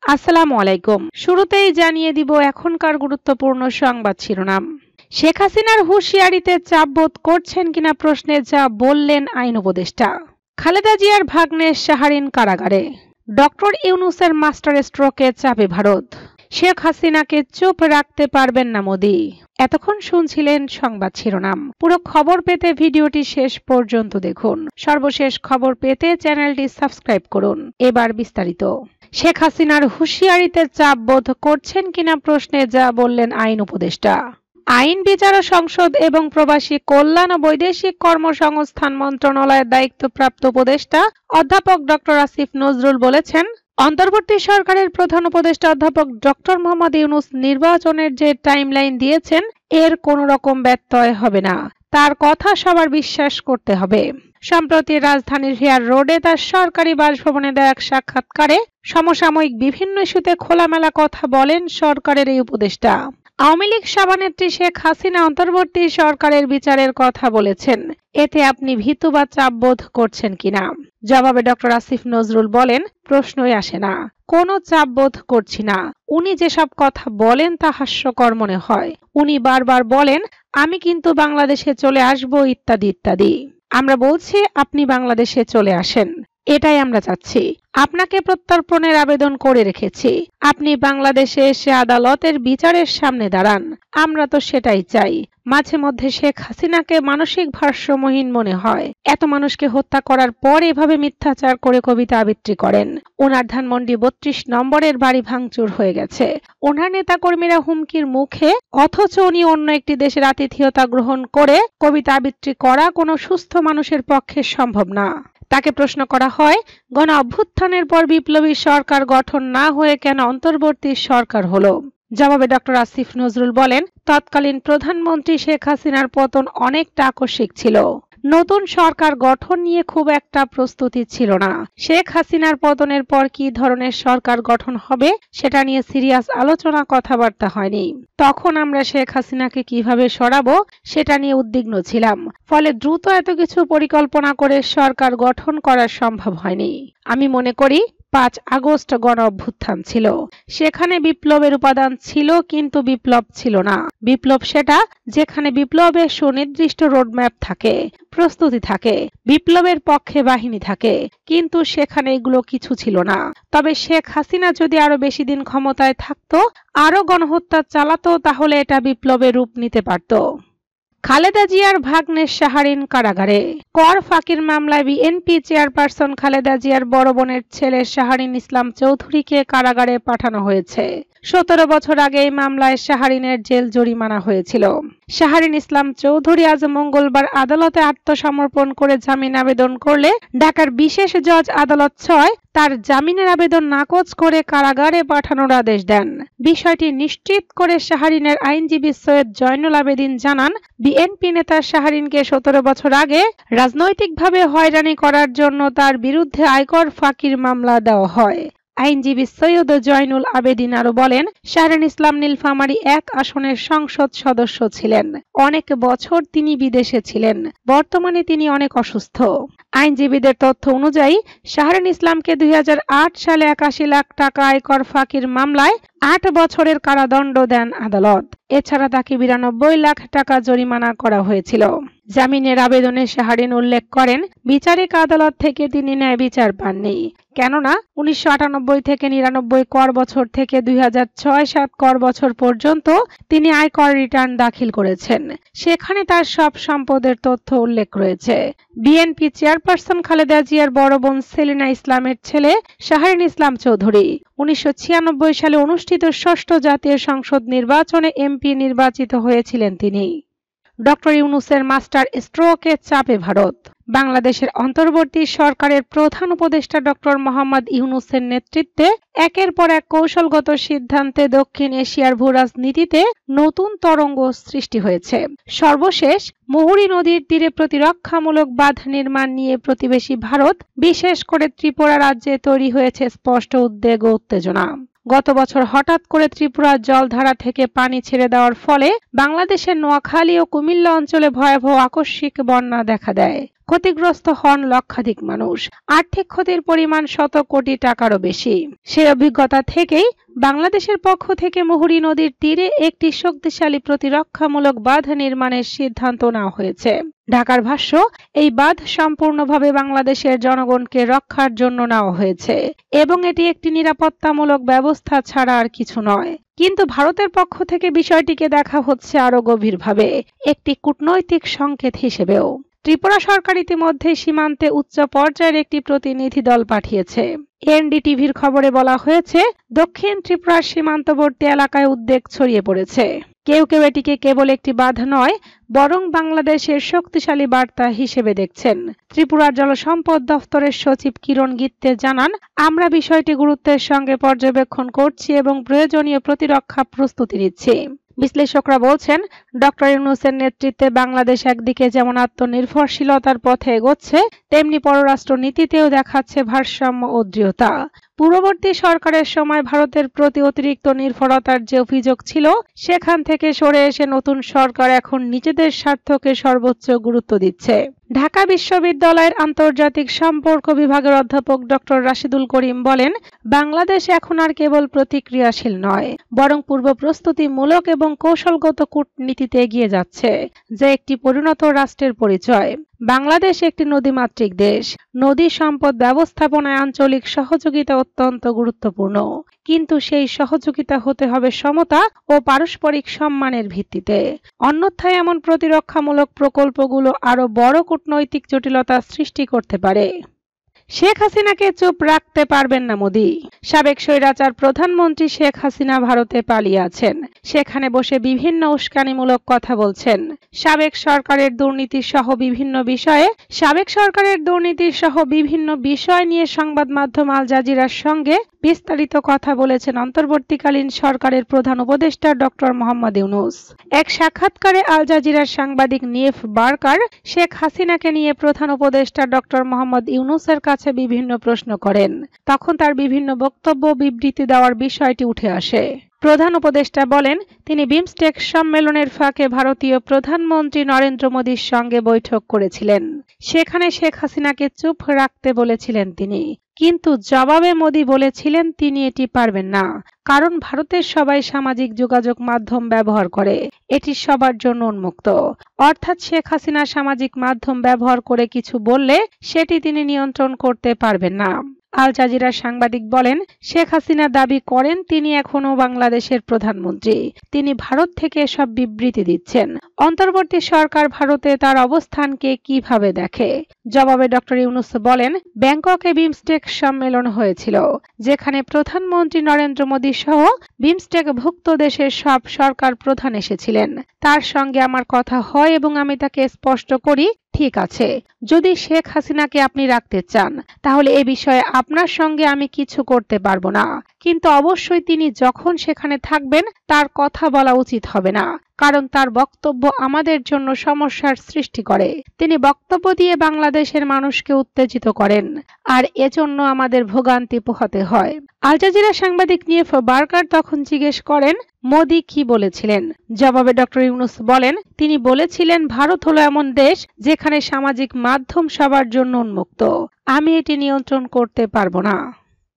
আসসালামু আলাইকুম। শুরুতেই জানিয়ে দিব এখনকার গুরুত্বপূর্ণ সংবাদ শিরোনাম। শেখ হাসিনার হুঁশিয়ারিতে চাপ বোধ করছেন কিনা প্রশ্নে যা বললেন আইন উপদেষ্টা। খালেদা জিয়ার ভাগ্নে শাহরিন কারাগারে। ডক্টর ইউনূসের মাস্টার স্ট্রোকে চাপে ভারত। শেখ হাসিনাকে চুপ রাখতে পারবেন না মোদি। এতক্ষণ শুনছিলেন সংবাদ শিরোনাম। পুরো খবর পেতে ভিডিওটি শেষ পর্যন্ত দেখুন। সর্বশেষ খবর পেতে চ্যানেলটি সাবস্ক্রাইব করুন। এবার বিস্তারিত। শেখ হাসিনার হুঁশিয়ারিতে চাপ বোধ করছেন কিনা প্রশ্নে যা বললেন আইন উপদেষ্টা। আইন, বিচার ও সংসদ এবং প্রবাসী কল্যাণ ও বৈদেশিক কর্মসংস্থান মন্ত্রণালয়ের দায়িত্বপ্রাপ্ত উপদেষ্টা অধ্যাপক ডক্টর আসিফ নজরুল বলেছেন, অন্তর্বর্তী সরকারের প্রধান উপদেষ্টা অধ্যাপক ডক্টর মোহাম্মদ ইউনূস নির্বাচনের যে টাইমলাইন দিয়েছেন এর কোনো রকম ব্যত্যয় হবে না। তার কথা সবার বিশ্বাস করতে হবে। সম্প্রতি রাজধানীর হেয়ার রোডে তার সরকারি বাসভবনে দেয়া এক সাক্ষাৎকারে সমসাময়িক বিভিন্ন ইস্যুতে খোলামেলা কথা বলেন সরকারের এই উপদেষ্টা। আওয়ামী লীগ সভানেত্রী শেখ হাসিনা অন্তর্বর্তী সরকারের বিচারের কথা বলেছেন, এতে আপনি ভীতু বা চাপ বোধ করছেন কিনা? জবাবে ডক্টর আসিফ নজরুল বলেন, প্রশ্নই আসে না, কোনো চাপ বোধ করছি না। উনি যেসব কথা বলেন তা হাস্যকর মনে হয়। উনি বারবার বলেন আমি কিন্তু বাংলাদেশে চলে আসব ইত্যাদি ইত্যাদি। আমরা বলছি আপনি বাংলাদেশে চলে আসেন, এটাই আমরা চাচ্ছি। আপনাকে প্রত্যর্পণের আবেদন করে রেখেছি। আপনি বাংলাদেশে এসে আদালতের বিচারের সামনে দাঁড়ান। আমরা তো সেটাই চাই। মাঝে মধ্যে শেখ হাসিনাকে মানসিক ভারসাম্যহীন মনে হয়। এত মানুষকে হত্যা করার পর এভাবে মিথ্যাচার করে কবিতা আবৃত্তি করেন। ওনার ধানমন্ডি ৩২ নম্বরের বাড়ি ভাঙচুর হয়ে গেছে। ওনার নেতাকর্মীরা হুমকির মুখে, অথচ উনি অন্য একটি দেশের আতিথেয়তা গ্রহণ করে কবিতা আবৃত্তি করা কোনো সুস্থ মানুষের পক্ষে সম্ভব না। তাকে প্রশ্ন করা হয়, গণ অভ্যুত্থানের পর বিপ্লবী সরকার গঠন না হয়ে কেন অন্তর্বর্তী সরকার হলো? জবাবে ডক্টর আসিফ নজরুল বলেন, তৎকালীন প্রধানমন্ত্রী শেখ হাসিনার পতন অনেকটা আকস্মিক ছিল। নতুন সরকার গঠন নিয়ে খুব একটা প্রস্তুতি ছিল না। শেখ হাসিনার পতনের পর কি ধরনের সরকার গঠন হবে সেটা নিয়ে সিরিয়াস আলোচনা কথাবার্তা হয়নি। তখন আমরা শেখ হাসিনাকে কিভাবে সরাবো সেটা নিয়ে উদ্বিগ্ন ছিলাম। ফলে দ্রুত এত কিছু পরিকল্পনা করে সরকার গঠন করা সম্ভব হয়নি। আমি মনে করি ৫ আগস্ট গণ অভ্যুত্থান ছিল। সেখানে বিপ্লবের উপাদান ছিল কিন্তু বিপ্লব ছিল না। বিপ্লব সেটা যেখানে বিপ্লবের সুনির্দিষ্ট রোডম্যাপ থাকে, প্রস্তুতি থাকে, বিপ্লবের পক্ষে বাহিনী থাকে, কিন্তু সেখানে এগুলো কিছু ছিল না। তবে শেখ হাসিনা যদি আরো বেশি দিন ক্ষমতায় থাকতো, আরো গণহত্যা চালাতো, তাহলে এটা বিপ্লবের রূপ নিতে পারত। খালেদা জিয়ার ভাগ্নে শাহরিন কারাগারে। কর ফাঁকির মামলায় বিএনপি চেয়ারপারসন খালেদা জিয়ার বড় বোনের ছেলে শাহরিন ইসলাম চৌধুরীকে কারাগারে পাঠানো হয়েছে। ১৭ বছর আগে এই মামলায় শাহরিনের জেল জরিমানা হয়েছিল। শাহরিন ইসলাম চৌধুরী আজ মঙ্গলবার আদালতে আত্মসমর্পণ করে জামিন আবেদন করলে ঢাকার বিশেষ জজ আদালত ৬ তার জামিনের আবেদন নাকচ করে কারাগারে পাঠানোর আদেশ দেন। বিষয়টি নিশ্চিত করে শাহরিনের আইনজীবী সৈয়দ জয়নুল আবেদিন জানান, বিএনপি নেতা শাহরিনকে ১৭ বছর আগে রাজনৈতিকভাবে হয়রানি করার জন্য তার বিরুদ্ধে আয়কর ফাঁকির মামলা দেওয়া হয়। আইনজীবী সৈয়দ জয়নুল আবেদিন আরো বলেন, শাহরিন ইসলাম নীলফামারী ১ আসনের সংসদ সদস্য ছিলেন। অনেক বছর তিনি বিদেশে ছিলেন। বর্তমানে তিনি অনেক অসুস্থ। আইনজীবীদের তথ্য অনুযায়ী শাহরিন ইসলামকে ২০০৮ সালে ৮১ লাখ টাকা আয়কর ফাঁকির মামলায় ৮ বছরের কারাদণ্ড দেন আদালত। এছাড়া তাকে ৯২ লাখ টাকা জরিমানা করা হয়েছিল। জামিনের আবেদনে শাহরিন উল্লেখ করেন, বিচারিক আদালত থেকে তিনি ন্যায় বিচার পাননি। কেননা ১৯৯৮ থেকে ৯৯ কর বছর থেকে ২০০৬-৭ কর বছর পর্যন্ত তিনি আয়কর রিটার্ন দাখিল করেছেন। সেখানে তার সব সম্পদের তথ্য উল্লেখ রয়েছে। বিএনপি চেয়ারপারসন খালেদা জিয়ার বড় বোন সেলিনা ইসলামের ছেলে শাহরিন ইসলাম চৌধুরী ১৯৯৬ সালে অনুষ্ঠিত ৬ষ্ঠ জাতীয় সংসদ নির্বাচনে এমপি নির্বাচিত হয়েছিলেন তিনি। ডক্টর ইউনূসের মাস্টার স্ট্রোকে চাপে ভারত। বাংলাদেশের অন্তর্বর্তী সরকারের প্রধান উপদেষ্টা ডক্টর মোহাম্মদ ইউনূসের নেতৃত্বে একের পর এক কৌশলগত সিদ্ধান্তে দক্ষিণ এশিয়ার ভূরাজনীতিতে নতুন তরঙ্গ সৃষ্টি হয়েছে। সর্বশেষ মুহুরী নদীর তীরে প্রতিরক্ষামূলক বাঁধ নির্মাণ নিয়ে প্রতিবেশী ভারত, বিশেষ করে ত্রিপুরা রাজ্যে তৈরি হয়েছে স্পষ্ট উদ্বেগ ও উত্তেজনা। গত বছর হঠাৎ করে ত্রিপুরার জলধারা থেকে পানি ছেড়ে দেওয়ার ফলে বাংলাদেশের নোয়াখালী ও কুমিল্লা অঞ্চলে ভয়াবহ আকস্মিক বন্যা দেখা দেয়। ক্ষতিগ্রস্ত হন লক্ষাধিক মানুষ। আর্থিক ক্ষতির পরিমাণ শত কোটি টাকারও বেশি। সেই অভিজ্ঞতা থেকেই বাংলাদেশের পক্ষ থেকে মুহুরী নদীর তীরে একটি শক্তিশালী প্রতিরক্ষামূলক বাঁধ নির্মাণের সিদ্ধান্ত নেওয়া হয়েছে। ঢাকার ভাষ্য, এই বাঁধ সম্পূর্ণভাবে বাংলাদেশের জনগণকে রক্ষার জন্য নেওয়া হয়েছে এবং এটি একটি নিরাপত্তামূলক ব্যবস্থা ছাড়া আর কিছু নয়। কিন্তু ভারতের পক্ষ থেকে বিষয়টিকে দেখা হচ্ছে আরো গভীরভাবে, একটি কূটনৈতিক সংকেত হিসেবেও। ত্রিপুরা সরকার ইতিমধ্যে সীমান্তে উচ্চ পর্যায়ের একটি প্রতিনিধি দল পাঠিয়েছে। এনডিটিভির খবরে বলা হয়েছে, দক্ষিণ ত্রিপুরার সীমান্তবর্তী এলাকায় উদ্বেগ ছড়িয়ে পড়েছে। কেউ কেউ এটিকে কেবল একটি বাধা নয়, বরং বাংলাদেশের শক্তিশালী বার্তা হিসেবে দেখছেন। ত্রিপুরার জলসম্পদ দফতরের সচিব কিরণ গিত্তে জানান, আমরা বিষয়টি গুরুত্বের সঙ্গে পর্যবেক্ষণ করছি এবং প্রয়োজনীয় প্রতিরক্ষা প্রস্তুতি নিচ্ছি। বিশ্লেষকরা বলছেন, ডক্টর ইউনূসের নেতৃত্বে বাংলাদেশ একদিকে যেমন আত্মনির্ভরশীলতার পথে এগোচ্ছে, তেমনি পররাষ্ট্র নীতিতেও দেখাচ্ছে ভারসাম্য ও দৃঢ়তা। পূর্ববর্তী সরকারের সময় ভারতের প্রতি অতিরিক্ত নির্ভরতার যে অভিযোগ ছিল, সেখান থেকে সরে এসে নতুন সরকার এখন নিজেদের স্বার্থকে সর্বোচ্চ গুরুত্ব দিচ্ছে। ঢাকা বিশ্ববিদ্যালয়ের আন্তর্জাতিক সম্পর্ক বিভাগের অধ্যাপক ডক্টর রাশিদুল করিম বলেন, বাংলাদেশ এখন আর কেবল প্রতিক্রিয়াশীল নয়, বরং পূর্ব প্রস্তুতিমূলক এবং কৌশলগত কূটনীতিতে এগিয়ে যাচ্ছে, যা একটি পরিণত রাষ্ট্রের পরিচয়। বাংলাদেশ একটি নদীমাতৃক দেশ। নদী সম্পদ ব্যবস্থাপনায় আঞ্চলিক সহযোগিতা অত্যন্ত গুরুত্বপূর্ণ, কিন্তু সেই সহযোগিতা হতে হবে সমতা ও পারস্পরিক সম্মানের ভিত্তিতে। অন্যথায় এমন প্রতিরক্ষামূলক প্রকল্পগুলো আরো বড় কূটনৈতিক জটিলতা সৃষ্টি করতে পারে। শেখ হাসিনাকে চুপ রাখতে পারবেন না মোদি। সাবেক স্বৈরাচার প্রধানমন্ত্রী শেখ হাসিনা ভারতে পালিয়ে আছেন। সেখানে বসে বিভিন্ন উস্কানিমূলক কথা বলছেন। সাবেক সরকারের দুর্নীতি সহ বিভিন্ন বিষয় নিয়ে সংবাদ মাধ্যম আল জাজিরার সঙ্গে বিস্তারিত কথা বলেছেন অন্তর্বর্তীকালীন সরকারের প্রধান উপদেষ্টা ডক্টর মোহাম্মদ ইউনূস। এক সাক্ষাৎকারে আল জাজিরার সাংবাদিক নিয়েফ বার্কার শেখ হাসিনাকে নিয়ে প্রধান উপদেষ্টা ডক্টর মোহাম্মদ ইউনূসের কাছে বিভিন্ন প্রশ্ন করেন। তখন তার বিভিন্ন বক্তব্য বিবৃতি দেওয়ার বিষয়টি উঠে আসে। প্রধান উপদেষ্টা বলেন, তিনি বিমস্টেক সম্মেলনের ফাঁকে ভারতীয় প্রধানমন্ত্রী নরেন্দ্র মোদীর সঙ্গে বৈঠক করেছিলেন। সেখানে শেখ হাসিনাকে চুপ রাখতে বলেছিলেন তিনি, কিন্তু জবাবে মোদী বলেছিলেন তিনি এটি পারবেন না, কারণ ভারতের সবাই সামাজিক যোগাযোগ মাধ্যম ব্যবহার করে, এটি সবার জন্য উন্মুক্ত। অর্থাৎ শেখ হাসিনা সামাজিক মাধ্যম ব্যবহার করে কিছু বললে সেটি তিনি নিয়ন্ত্রণ করতে পারবেন না। আল জাজিরার সাংবাদিক বলেন, শেখ হাসিনা দাবি করেন তিনি এখনো বাংলাদেশের প্রধানমন্ত্রী। তিনি ভারত থেকে সব বিবৃতি দিচ্ছেন। অন্তর্বর্তী সরকার ভারতে তার অবস্থানকে কিভাবে দেখে? জবাবে ডক্টর ইউনূস বলেন, ব্যাংককে বিমস্টেক সম্মেলন হয়েছিল, যেখানে প্রধানমন্ত্রী নরেন্দ্র মোদী সহ বিমস্টেকভুক্ত দেশের সব সরকার প্রধান এসেছিলেন। তার সঙ্গে আমার কথা হয় এবং আমি তাকে স্পষ্ট করি, ঠিক আছে, যদি শেখ হাসিনাকে আপনি রাখতে চান, তাহলে এ বিষয়ে আপনার সঙ্গে আমি কিছু করতে পারবো না, কিন্তু অবশ্যই তিনি যখন সেখানে থাকবেন তার কথা বলা উচিত হবে না, কারণ তার বক্তব্য আমাদের জন্য সমস্যার সৃষ্টি করে। তিনি বক্তব্য দিয়ে বাংলাদেশের মানুষকে উত্তেজিত করেন, আর এজন্য আমাদের ভোগান্তি পোহাতে হয়। আল জাজিরা সাংবাদিক নিয়েফ বার্কার তখন জিজ্ঞেস করেন, মোদী কি বলেছিলেন? জবাবে ডক্টর ইউনূস বলেন, তিনি বলেছিলেন ভারত হলো এমন দেশ যেখানে সামাজিক মাধ্যম সবার জন্য উন্মুক্ত। আমি এটি নিয়ন্ত্রণ করতে পারবো না।